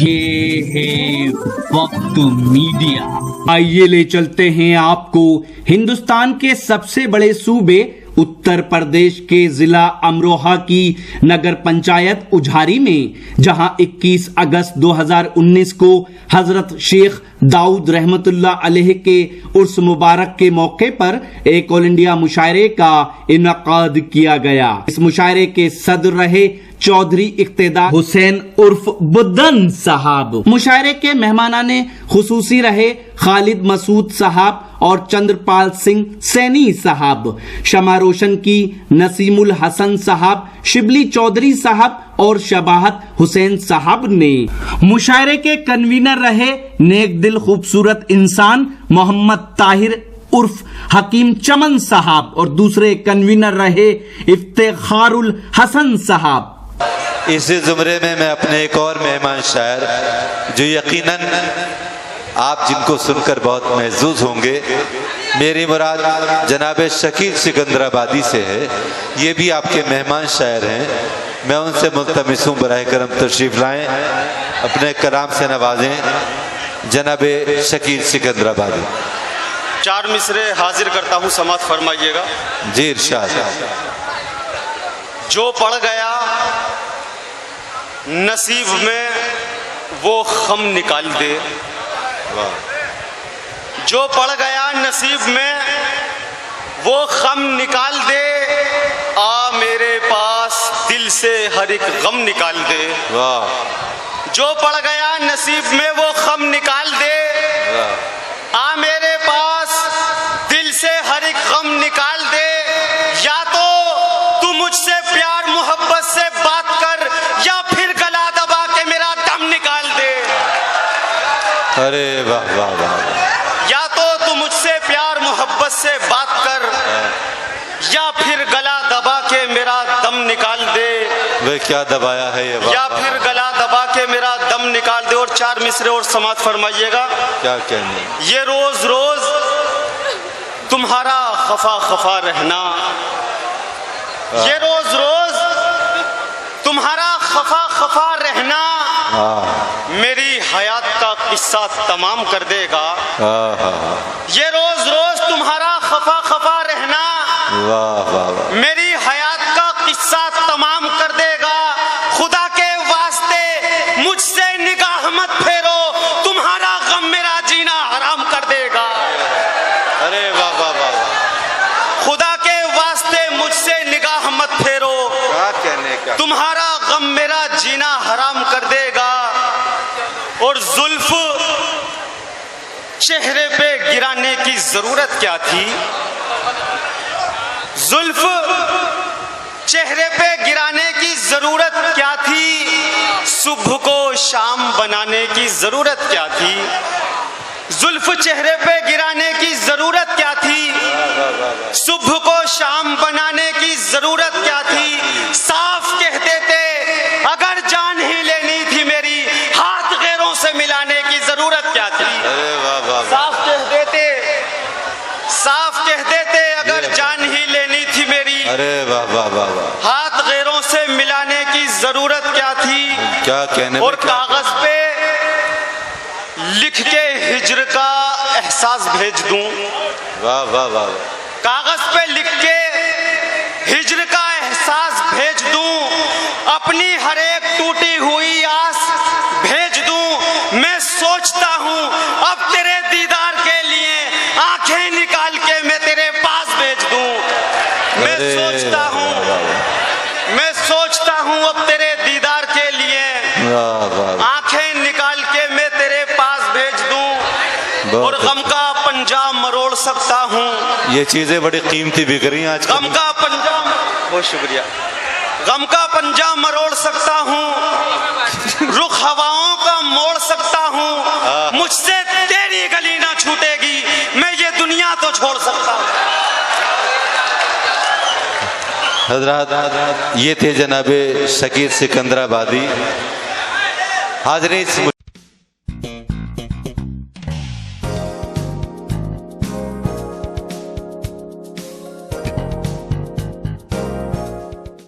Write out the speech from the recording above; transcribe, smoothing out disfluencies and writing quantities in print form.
ये है वक्त मीडिया। आइए ले चलते हैं आपको हिंदुस्तान के सबसे बड़े सूबे उत्तर प्रदेश के जिला अमरोहा की नगर पंचायत उझारी में, जहां 21 अगस्त 2019 को हजरत शेख दाऊद रहमतुल्लाह अलैह के उर्स मुबारक के मौके पर एक ऑल इंडिया मुशायरे का इनकाद किया गया। इस मुशायरे के सदर रहे चौधरी इक्तेदार हुसैन उर्फ बुद्दन साहब। मुशायरे के मेहमानाने खुसूसी रहे खालिद मसूद साहब और चंद्रपाल सिंह सैनी साहब। शमा रोशन की नसीमुल हसन साहब, शिबली चौधरी साहब और शबाहत हुसैन साहब ने। मुशायरे के कन्वीनर रहे नेक दिल खूबसूरत इंसान मोहम्मद ताहिर उर्फ हकीम चमन साहब और दूसरे कन्वीनर रहे इफ्तिखारुल हसन साहब। इसी जुमरे में मैं अपने एक और मेहमान शायर, जो यकीनन आप जिनको सुनकर बहुत महजूज होंगे, मेरी मुराद जनाब शकील सिकंदराबादी से है। ये भी आपके मेहमान शायर हैं। मैं उनसे मुल्तमिस हूँ बराह करम तशरीफ लाएं, अपने कलाम से नवाजें जनाब शकील सिकंदराबादी। 4 मिसरे हाजिर करता हूँ, समात फरमाइएगा। जी इरशाद। जो पड़ गया नसीब में वो खम निकाल दे, जो पड़ गया नसीब में वो खम निकाल दे, आ मेरे पास दिल से हर एक गम निकाल दे। वाह। जो पड़ गया नसीब में वो खम निकाल दे, आ मेरे पास दिल से हर एक गम निकाल दे। या तो तू मुझसे प्यार मोहब्बत से बात कर, या फिर गला दबा के मेरा दम निकाल दे। अरे वाह वाह वाह। या तो तू मुझसे प्यार मोहब्बत से बात कर, या फिर गला दबा के मेरा दम निकाल दे। वे क्या दबाया है ये बात। या फिर गला दबा के मेरा दम निकाल दे। और 4 मिसरे और समात फरमाइएगा। क्या कहने। ये रोज रोज तुम्हारा खफा खफा रहना, ये रोज रोज तुम्हारा खफा खफा रहना मेरी हयात का किस्सा तमाम कर देगा। ये रोज रोज तुम्हारा खफा खफा रहना वाह वाह वाह। मेरी हयात का किस्सा तमाम कर देगा। खुदा के वास्ते मुझसे निगाह मत फेरो, तुम्हारा गम मेरा जीना हराम कर देगा। अरे वाह वाह वाह। खुदा के वास्ते मुझसे निगाह मत फेरो, क्या कहने का। तुम्हारा गम मेरा जीना हराम कर देगा। और जुल्फ चेहरे पे गिराने की जरूरत क्या थी, जुल्फ चेहरे पे गिराने की जरूरत क्या थी, सुबह को शाम बनाने की जरूरत क्या थी। जुल्फ चेहरे पे गिराने की जरूरत क्या थी, सुबह को शाम बनाने की जरूरत क्या थी। साफ कह देते अगर जान ही लेनी थी मेरी, हाथ गैरों से मिलाने की जरूरत क्या थी। अरे वाह वाह। साफ कह देते, साफ कह देते अगर जान ही लेनी थी मेरी, अरे वाह वाह वाह वाह। हाथ गैरों से मिलाने की जरूरत क्या थी। क्या कहने। और कागज पे लिख के हिज्र का एहसास भेज दूं, वाह वाह वाह। कागज पे लिख के हिज्र का एहसास भेज दूं, अपनी हर एक टूटी हुई आस भेज दूं। मैं सोचता हूं अब तेरे दीदार के लिए आंखें निकाल के मैं तेरे पास भेज दूं। मैं सोचता हूं, मैं सोचता हूं अब तेरे दीदार के लिए आंखें निकाल के मैं तेरे पास भेज दूं। और गम का पंजा मरोड़ सकता हूं। ये चीजें बड़ी कीमती बिक रही हैं आज। गम का पंजा, बहुत शुक्रिया। गम का पंजा मरोड़ सकता हूं, रुख हवाओं का मोड़ सकता हूं। मुझसे तेरी गली ना छूटेगी, मैं ये दुनिया तो छोड़ सकता हूं। हजरात, ये थे जनाबे शकील सिकंदराबादी। हाज़रीन।